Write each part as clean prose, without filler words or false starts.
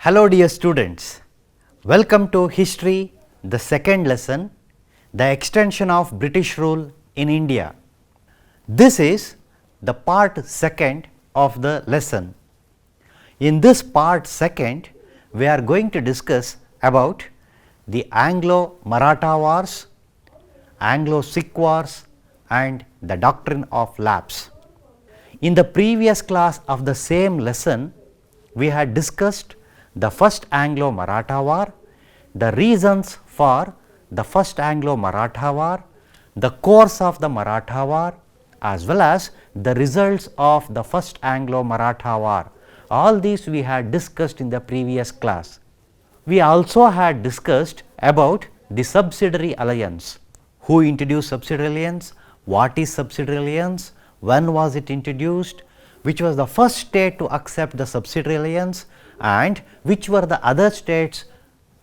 Hello dear students, welcome to History, the second lesson, the extension of British rule in India. This is the part second of the lesson. In this part second, we are going to discuss about the Anglo-Maratha wars, Anglo-Sikh wars and the doctrine of lapse. In the previous class of the same lesson, we had discussed the first Anglo-Maratha war, the reasons for the first Anglo-Maratha war, the course of the Maratha war as well as the results of the first Anglo-Maratha war. All these we had discussed in the previous class. We also had discussed about the subsidiary alliance. Who introduced subsidiary alliance? What is subsidiary alliance? When was it introduced? Which was the first state to accept the subsidiary alliance? And which were the other states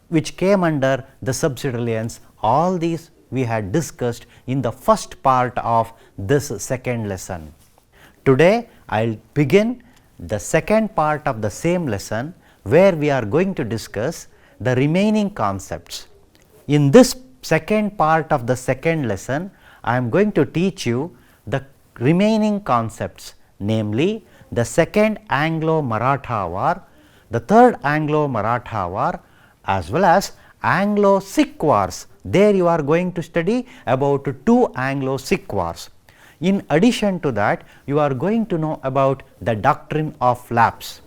which came under the subsidiary alliance? All these we had discussed in the first part of this second lesson. Today I will begin the second part of the same lesson, where we are going to discuss the remaining concepts. In this second part of the second lesson, I am going to teach you the remaining concepts, namely the second Anglo-Maratha war, the third Anglo-Maratha war as well as Anglo-Sikh wars. There you are going to study about two Anglo-Sikh wars. In addition to that, you are going to know about the doctrine of lapse.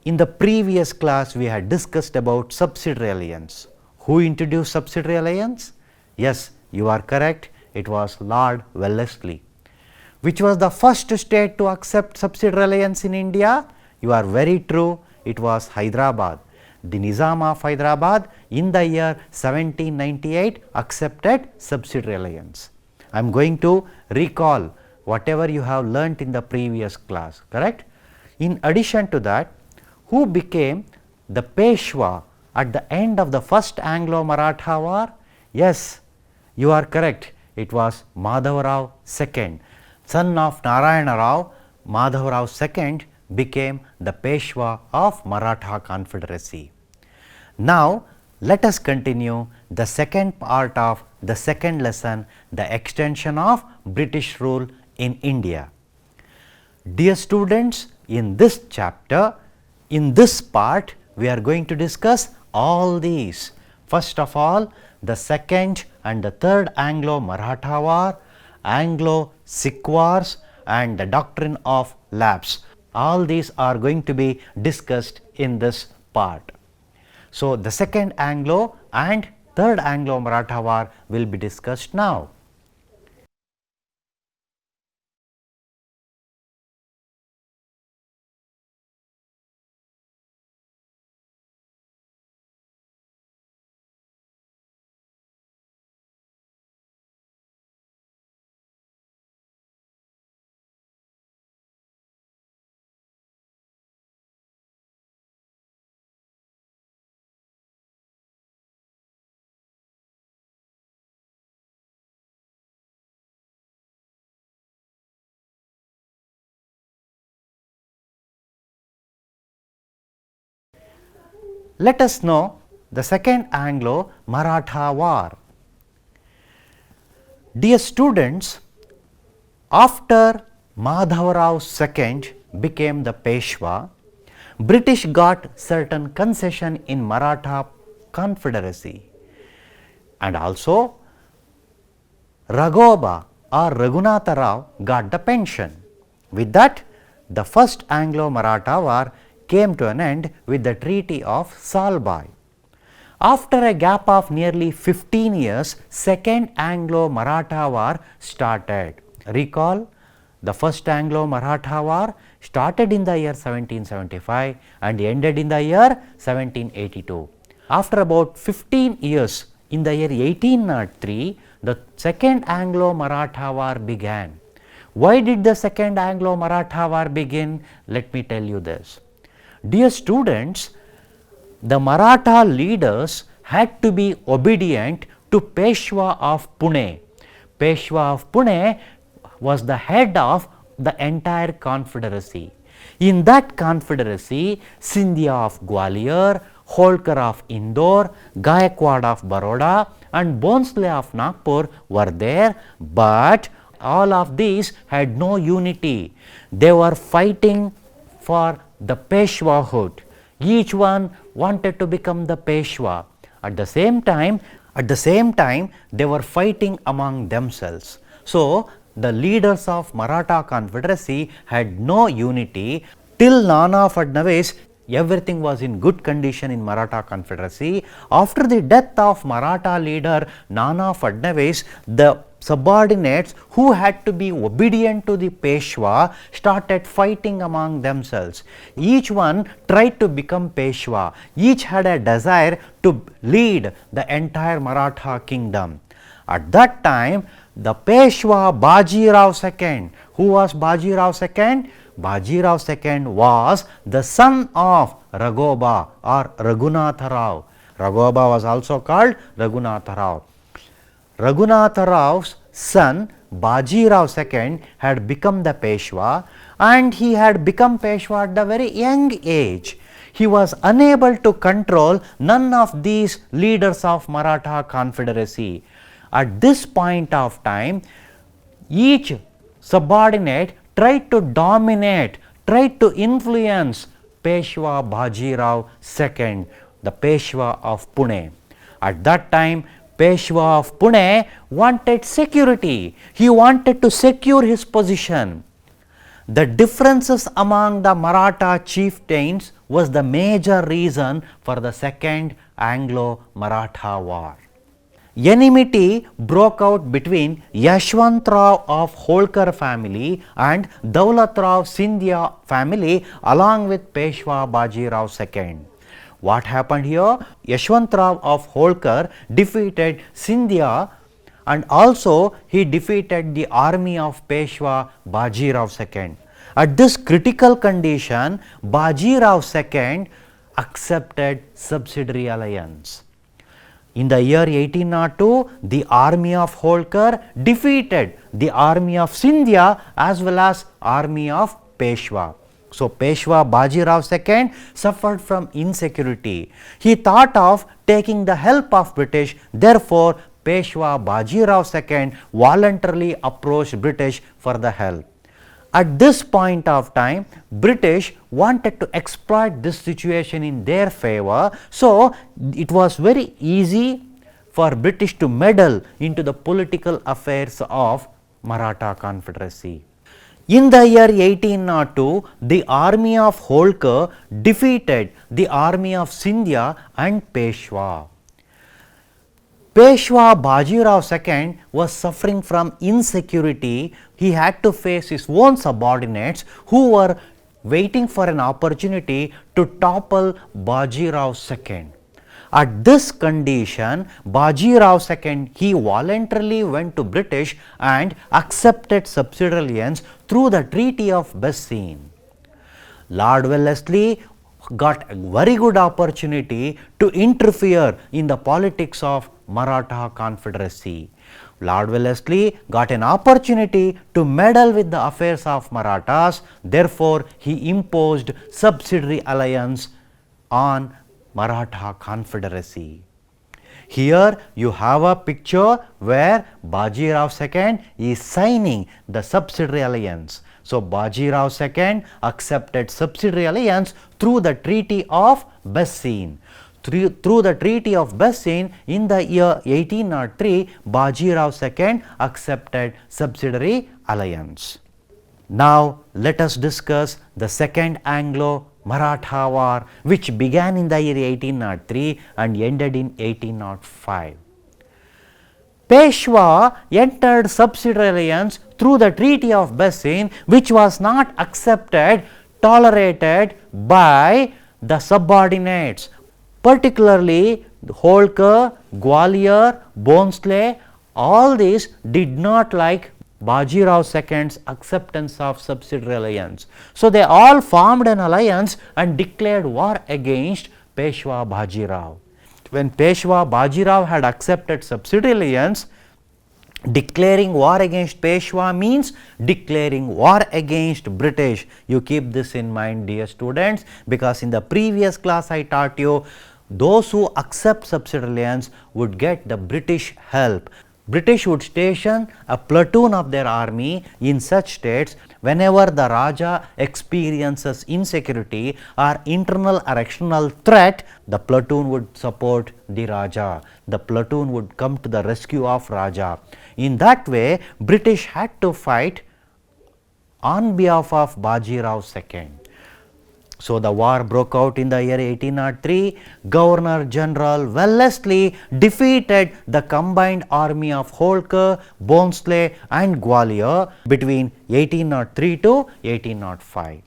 In the previous class, we had discussed about subsidiary alliance. Who introduced subsidiary alliance? Yes, you are correct, it was Lord Wellesley. Which was the first state to accept subsidiary alliance in India? You are very true, it was Hyderabad. The Nizam of Hyderabad in the year 1798 accepted subsidiary alliance. I am going to recall whatever you have learnt in the previous class, correct? In addition to that, who became the Peshwa at the end of the first Anglo-Maratha war? Yes, you are correct, it was Madhavrao II. Son of Narayana Rao, Madhavrao II became the Peshwa of Maratha Confederacy. Now, let us continue the second part of the second lesson, the extension of British rule in India. Dear students, in this chapter, in this part, we are going to discuss all these. First of all, the second and the third Anglo-Maratha war, Anglo-Sikh wars and the doctrine of lapse. All these are going to be discussed in this part. So, the second Anglo and third Anglo-Maratha war will be discussed now. Let us know the second Anglo-Maratha war. Dear students, after Madhavrao II became the Peshwa, British got certain concession in Maratha Confederacy, and also Raghoba or Raghunatha Rao got the pension. With that, the first Anglo-Maratha war came to an end with the Treaty of Salbai. After a gap of nearly 15 years, second Anglo-Maratha war started. Recall, the first Anglo-Maratha war started in the year 1775 and ended in the year 1782. After about 15 years, in the year 1803, the second Anglo-Maratha war began. Why did the second Anglo-Maratha war begin? Let me tell you this. Dear students, the Maratha leaders had to be obedient to Peshwa of Pune. Peshwa of Pune was the head of the entire confederacy. In that confederacy, Scindia of Gwalior, Holkar of Indore, Gaekwad of Baroda and Bhonsle of Nagpur were there, but all of these had no unity. They were fighting for the Peshwahood. Each one wanted to become the Peshwa. At the same time, they were fighting among themselves. So, the leaders of Maratha Confederacy had no unity. Till Nana Fadnavis, everything was in good condition in Maratha Confederacy. After the death of Maratha leader Nana Fadnavis, the subordinates who had to be obedient to the Peshwa started fighting among themselves. Each one tried to become Peshwa. Each had a desire to lead the entire Maratha kingdom. At that time, the Peshwa Bajirao II. Who was Bajirao II? Bajirao II was the son of Raghoba or Raghunatha Rao. Raghoba was also called Raghunatha Rao. Raghunatha Rao's son Bajirao II had become the Peshwa, and he had become Peshwa at a very young age. He was unable to control none of these leaders of Maratha Confederacy. At this point of time, each subordinate tried to dominate, tried to influence Peshwa Bajirao II, the Peshwa of Pune. At that time, Peshwa of Pune wanted security. He wanted to secure his position. The differences among the Maratha chieftains was the major reason for the second Anglo-Maratha war. Enmity broke out between Yashwantrao of Holkar family and Daulatrao Scindia family along with Peshwa Bajirao II. What happened here? Yashwantrao of Holkar defeated Scindia, and also he defeated the army of Peshwa Bajirao II. At this critical condition, Bajirao II accepted subsidiary alliance. In the year 1802, the army of Holkar defeated the army of Scindia as well as army of Peshwa. So, Peshwa Bajirao II suffered from insecurity. He thought of taking the help of British. Therefore, Peshwa Bajirao II voluntarily approached British for the help. At this point of time, British wanted to exploit this situation in their favor. So, it was very easy for British to meddle into the political affairs of Maratha Confederacy. In the year 1802, the army of Holkar defeated the army of Scindia and Peshwa. Peshwa Bajirao II was suffering from insecurity. He had to face his own subordinates who were waiting for an opportunity to topple Bajirao II. At this condition, Bajirao II, he voluntarily went to British and accepted subsidiary alliance through the Treaty of Bassein. Lord Wellesley got a very good opportunity to interfere in the politics of Maratha Confederacy. Lord Wellesley got an opportunity to meddle with the affairs of Marathas. Therefore, he imposed subsidiary alliance on Maratha Confederacy. Here you have a picture where Bajirao II is signing the subsidiary alliance. So, Bajirao II accepted subsidiary alliance through the Treaty of Bassein. Through the Treaty of Bassein in the year 1803, Bajirao II accepted subsidiary alliance. Now, let us discuss the second Anglo-Maratha war, which began in the year 1803 and ended in 1805. Peshwa entered subsidiary alliance through the Treaty of Bassein, which was not tolerated by the subordinates, particularly Holkar, Gwalior, Bhonsle. All these did not like Bajirao II's acceptance of subsidiary alliance. So, they all formed an alliance and declared war against Peshwa Bajirao. When Peshwa Bajirao had accepted subsidiary alliance, Declaring war against Peshwa means declaring war against British. You keep this in mind, dear students, because in the previous class I taught you those who accept subsidence would get the British help. British would station a platoon of their army in such states whenever the Raja experiences insecurity or internal or external threat, the platoon would support the Raja. The platoon would come to the rescue of Raja. In that way, British had to fight on behalf of Bajirao II. So, the war broke out in the year 1803. Governor General Wellesley defeated the combined army of Holkar, Bhonsle and Gwalior between 1803 to 1805.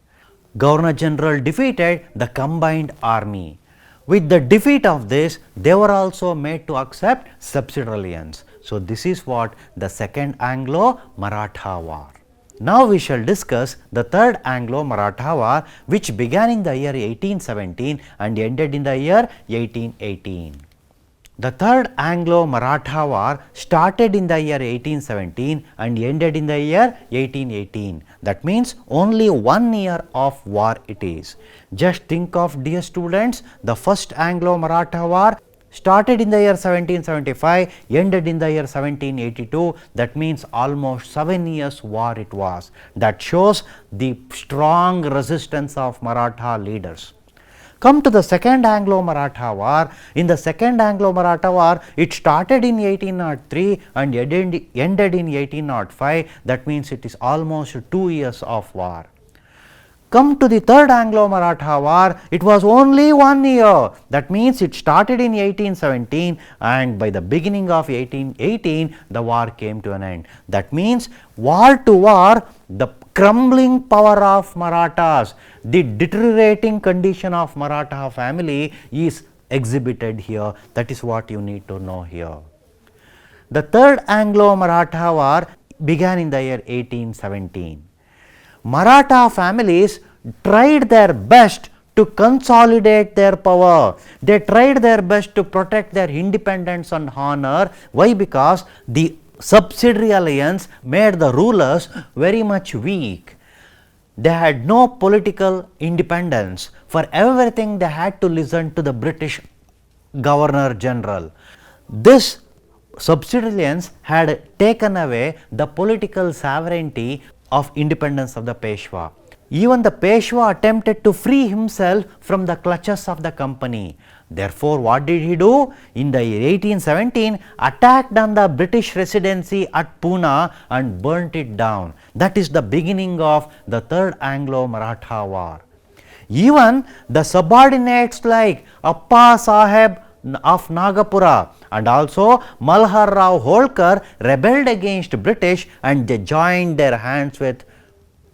Governor General defeated the combined army. With the defeat of this, they were also made to accept subsidence. So, this is what the Second Anglo-Maratha War. Now, we shall discuss the Third Anglo-Maratha War, which began in the year 1817 and ended in the year 1818. The Third Anglo-Maratha War started in the year 1817 and ended in the year 1818. That means only 1 year of war it is. Just think of, dear students, the First Anglo-Maratha War started in the year 1775, ended in the year 1782. That means almost 7 years war it was. That shows the strong resistance of Maratha leaders. Come to the Second Anglo-Maratha War. In the Second Anglo-Maratha War, it started in 1803 and ended in 1805. That means it is almost 2 years of war. Come to the Third Anglo-Maratha War, it was only 1 year. That means it started in 1817 and by the beginning of 1818, the war came to an end. That means war to war, the crumbling power of Marathas, the deteriorating condition of Maratha family is exhibited here. That is what you need to know here. The Third Anglo-Maratha War began in the year 1817. Maratha families tried their best to consolidate their power. They tried their best to protect their independence and honor. Why? Because the subsidiary alliance made the rulers very much weak. They had no political independence. For everything they had to listen to the British Governor General. This subsidiary alliance had taken away the political sovereignty of independence of the Peshwa. Even the Peshwa attempted to free himself from the clutches of the company. Therefore, what did he do? In the year 1817, attacked on the British residency at Pune and burnt it down. That is the beginning of the Third Anglo-Maratha War. Even the subordinates like Appa Saheb of Nagapura and also Malhar Rao Holkar rebelled against British and they joined their hands with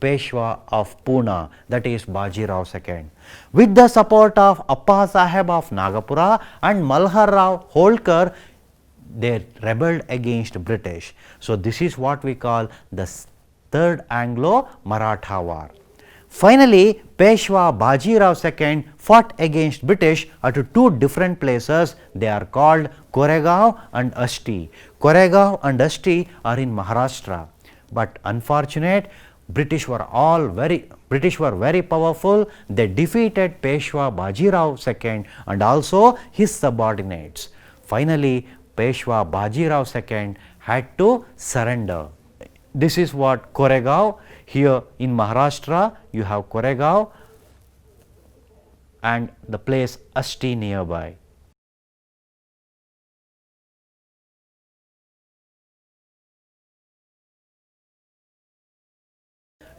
Peshwa of Pune, that is Bajirao II. With the support of Appa Saheb of Nagapura and Malhar Rao Holkar, they rebelled against British. So, this is what we call the Third Anglo-Maratha War. Finally, Peshwa Bajirao II fought against British at 2 different places. They are called Koregaon and Asti. Koregaon and Asti are in Maharashtra, but unfortunate, British were very powerful. They defeated Peshwa Bajirao II and also his subordinates. Finally, Peshwa Bajirao II had to surrender. This is what Koregaon. Here in Maharashtra, you have Koregaon and the place Asti nearby.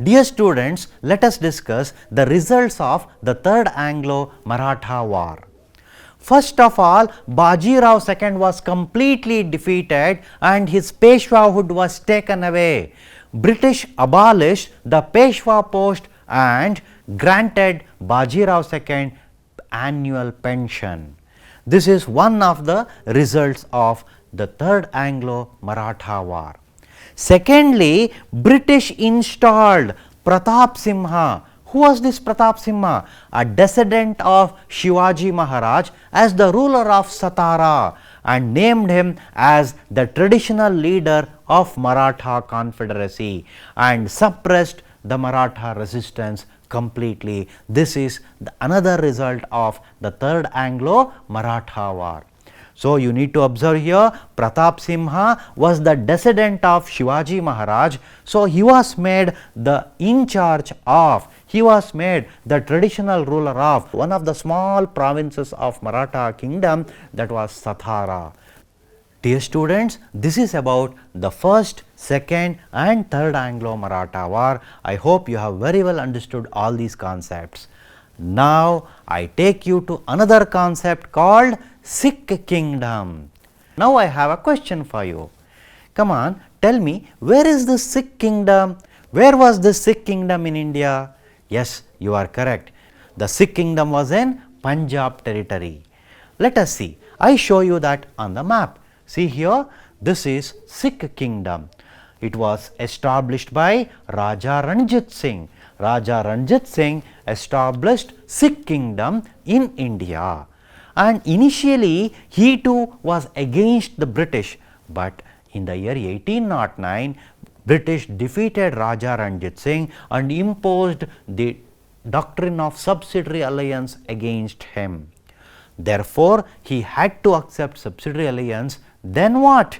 Dear students, let us discuss the results of the Third Anglo-Maratha War. First of all, Bajirao II was completely defeated and his Peshwahood was taken away. British abolished the Peshwa post and granted Bajirao II annual pension. This is one of the results of the Third Anglo-Maratha War. Secondly, British installed Pratap Simha. Who was this Pratap Simha? A descendant of Shivaji Maharaj as the ruler of Satara, and named him as the traditional leader of Maratha Confederacy and suppressed the Maratha resistance completely. This is another result of the Third Anglo-Maratha War. So, you need to observe here Pratap Simha was the descendant of Shivaji Maharaj. So, he was made the traditional ruler of one of the small provinces of Maratha kingdom, that was Sathara. Dear students, this is about the first, second and third Anglo-Maratha War. I hope you have very well understood all these concepts. Now, I take you to another concept called Sikh Kingdom. Now, I have a question for you. Come on, tell me, where is the Sikh Kingdom? Where was the Sikh Kingdom in India? Yes, you are correct. The Sikh Kingdom was in Punjab territory. Let us see. I show you that on the map. See here, this is Sikh Kingdom. It was established by Raja Ranjit Singh. Raja Ranjit Singh established Sikh Kingdom in India. And initially, he too was against the British, but in the year 1809, British defeated Raja Ranjit Singh and imposed the doctrine of subsidiary alliance against him. Therefore, he had to accept subsidiary alliance. Then what?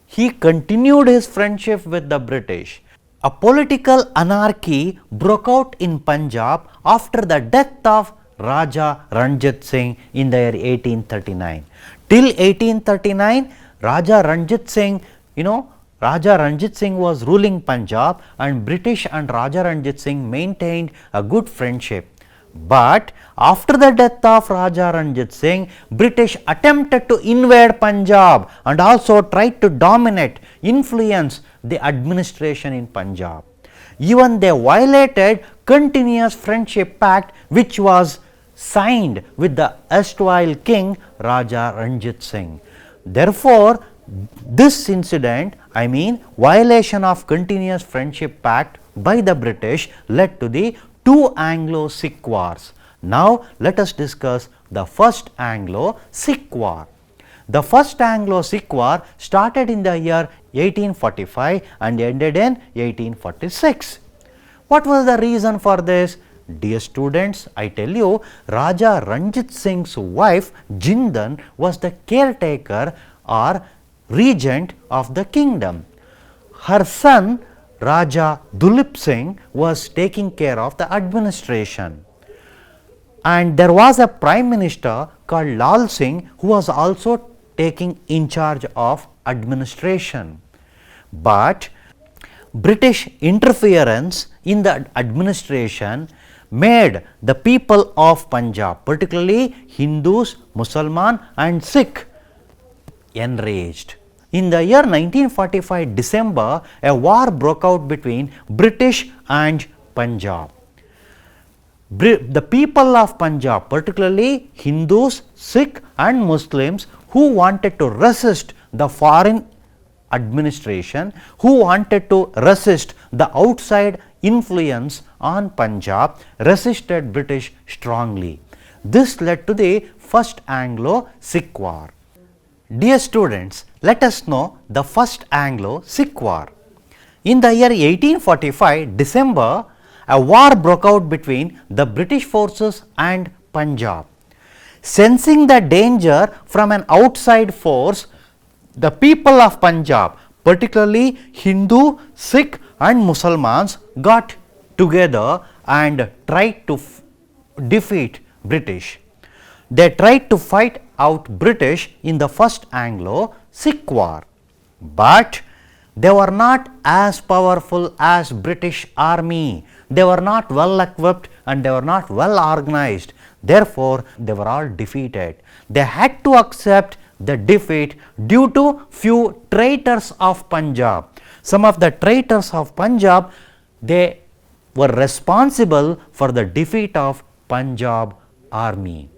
He continued his friendship with the British. A political anarchy broke out in Punjab after the death of Raja Ranjit Singh in the year 1839. Till 1839, Raja Ranjit Singh, Raja Ranjit Singh was ruling Punjab, and British and Raja Ranjit Singh maintained a good friendship. But after the death of Raja Ranjit Singh, British attempted to invade Punjab and also tried to dominate, influence the administration in Punjab. Even they violated continuous friendship pact which was signed with the erstwhile king Raja Ranjit Singh. Therefore, this incident, violation of continuous friendship pact by the British, led to the two Anglo-Sikh wars. Now, let us discuss the first Anglo-Sikh war. The first Anglo-Sikh war started in the year 1845 and ended in 1846. What was the reason for this? Dear students, I tell you, Raja Ranjit Singh's wife Jindan was the caretaker or regent of the kingdom. Her son Raja Dulip Singh was taking care of the administration, and there was a prime minister called Lal Singh who was also taking in charge of administration. But British interference in the administration made the people of Punjab, particularly Hindus, Muslims and Sikh, enraged. In the year 1945 December, a war broke out between British and Punjab. The people of Punjab, particularly Hindus, Sikh and Muslims, who wanted to resist the foreign administration, who wanted to resist the outside influence on Punjab, resisted British strongly. This led to the first Anglo-Sikh war. Dear students, let us know the first Anglo-Sikh war. In the year 1845 December, a war broke out between the British forces and Punjab. Sensing the danger from an outside force, the people of Punjab, particularly Hindu, Sikh and Muslims, got together and tried to defeat British. They tried to fight out British in the first Anglo-Sikh war, but they were not as powerful as British army. They were not well equipped and they were not well organized. Therefore, they were all defeated. They had to accept the defeat due to few traitors of Punjab. Some of the traitors of Punjab, they were responsible for the defeat of Punjab army.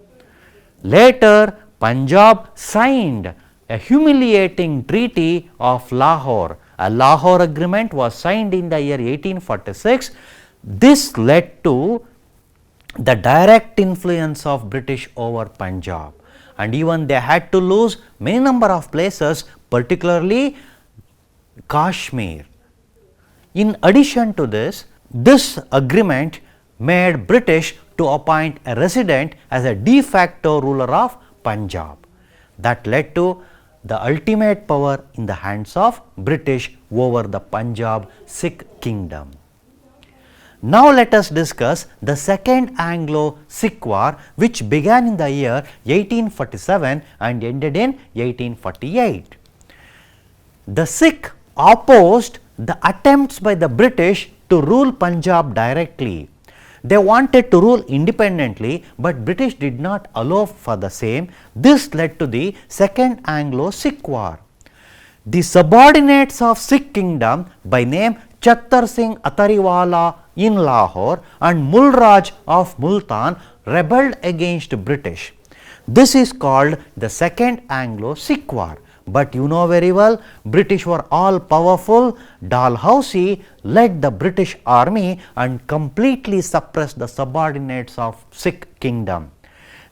Later, Punjab signed a humiliating treaty of Lahore. A Lahore agreement was signed in the year 1846. This led to the direct influence of British over Punjab, and even they had to lose many number of places, particularly Kashmir. In addition to this, this agreement made British to appoint a resident as a de facto ruler of Punjab. That led to the ultimate power in the hands of British over the Punjab Sikh kingdom. Now let us discuss the Second Anglo-Sikh War, which began in the year 1847 and ended in 1848. The Sikh opposed the attempts by the British to rule Punjab directly. They wanted to rule independently, but British did not allow for the same. This led to the Second Anglo-Sikh War. The subordinates of Sikh kingdom by name Chattar Singh Atariwala in Lahore and Mulraj of Multan rebelled against British. This is called the Second Anglo-Sikh War. But you know very well, British were all powerful. Dalhousie led the British army and completely suppressed the subordinates of Sikh kingdom.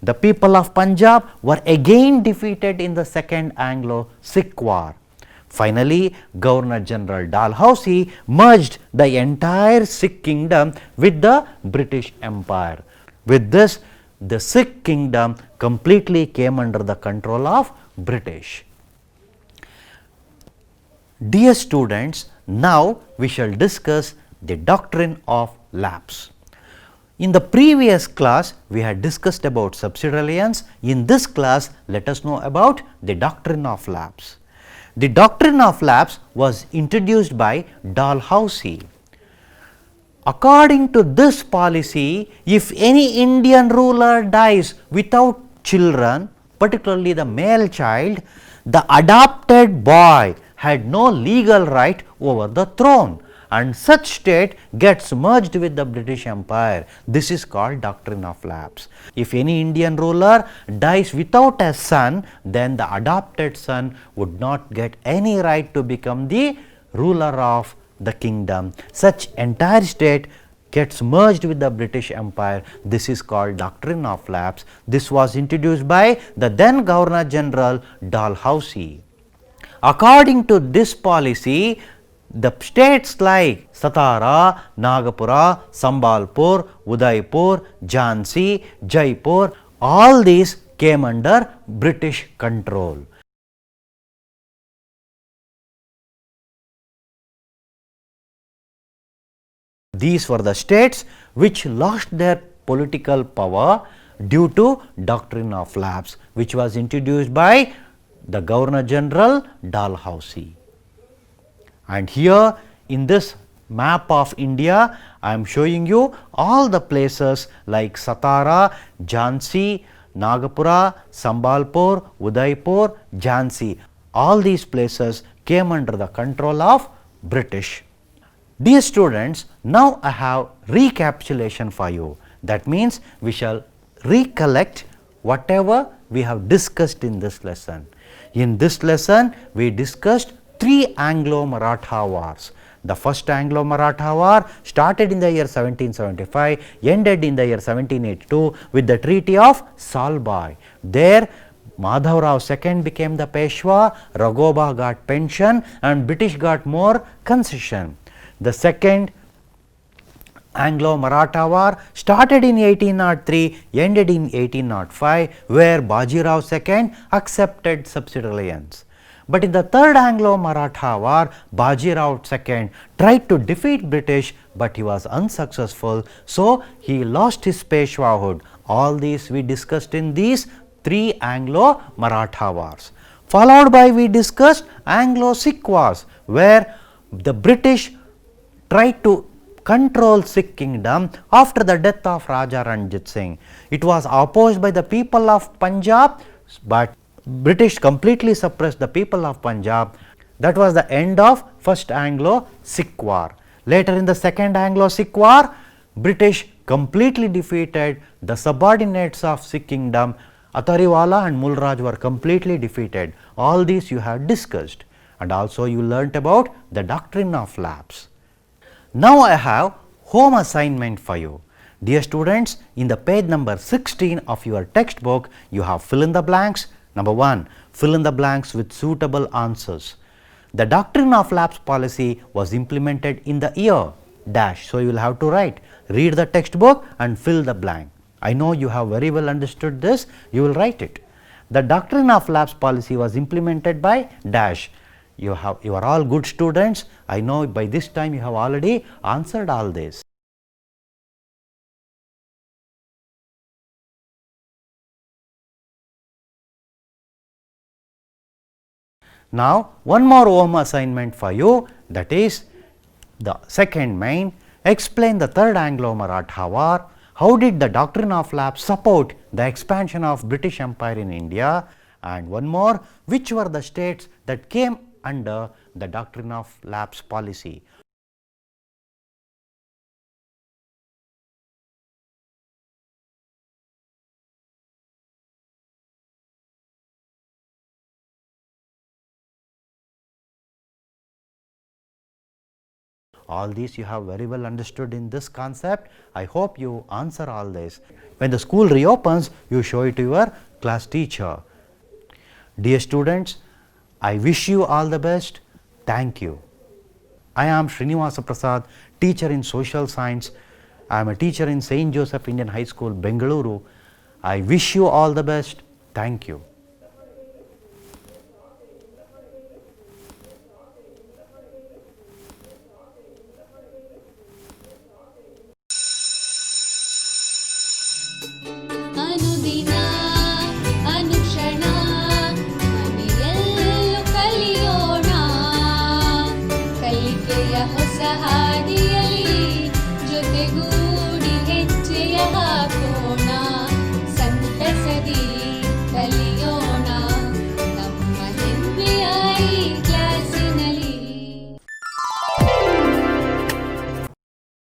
The people of Punjab were again defeated in the Second Anglo-Sikh War. Finally, Governor General Dalhousie merged the entire Sikh kingdom with the British Empire. With this, the Sikh kingdom completely came under the control of British. Dear students, now we shall discuss the doctrine of lapse. In the previous class, we had discussed about subsidiary. In this class, let us know about the doctrine of lapse. The doctrine of lapse was introduced by Dalhousie. According to this policy, if any Indian ruler dies without children, particularly the male child, the adopted boy had no legal right over the throne, and such state gets merged with the British Empire. This is called doctrine of lapse. If any Indian ruler dies without a son, then the adopted son would not get any right to become the ruler of the kingdom. Such entire state gets merged with the British Empire. This is called doctrine of lapse. This was introduced by the then Governor General Dalhousie. According to this policy, the states like Satara, Nagapura, Sambalpur, Udaipur, Jhansi, Jaipur, all these came under British control. These were the states which lost their political power due to doctrine of lapse, which was introduced by the Governor General Dalhousie. And here in this map of India, I am showing you all the places like Satara, Jhansi, Nagapura, Sambalpur, Udaipur, Jhansi. All these places came under the control of British. Dear students, now I have recapitulation for you. That means we shall recollect whatever we have discussed in this lesson. In this lesson, we discussed three Anglo-Maratha wars. The first Anglo-Maratha war started in the year 1775, ended in the year 1782 with the Treaty of Salbai. There, Madhavrao II became the Peshwa, Raghoba got pension and British got more concession. The second Anglo-Maratha War started in 1803, ended in 1805, where Bajirao II accepted subsidiary. But in the third Anglo-Maratha War, Bajirao II tried to defeat British, but he was unsuccessful, so he lost his Peshwahood. All these we discussed in these three Anglo-Maratha Wars. Followed by we discussed Anglo-Sikh Wars, where the British tried to control Sikh kingdom after the death of Raja Ranjit Singh. It was opposed by the people of Punjab, but British completely suppressed the people of Punjab. That was the end of first Anglo-Sikh War. Later in the second Anglo-Sikh War, British completely defeated the subordinates of Sikh kingdom. Atariwala and Mulraj were completely defeated. All these you have discussed, and also you learnt about the doctrine of lapse. Now I have home assignment for you. Dear students, in the page number 16 of your textbook, you have fill in the blanks. Number 1, fill in the blanks with suitable answers. The doctrine of lapse policy was implemented in the year dash. So, you will have to write, read the textbook and fill the blank. I know you have very well understood this, you will write it. The doctrine of lapse policy was implemented by dash. You are all good students. I know by this time you have already answered all this. Now, one more home assignment for you, that is the second main. Explain the third Anglo-Maratha war. How did the doctrine of lapse support the expansion of British Empire in India? And one more, which were the states that came under the doctrine of lapse policy? All these you have very well understood in this concept. I hope you answer all this. When the school reopens, you show it to your class teacher. Dear students, I wish you all the best. Thank you. I am Srinivasa Prasad, teacher in social science. I am a teacher in St. Joseph Indian High School, Bengaluru. I wish you all the best. Thank you.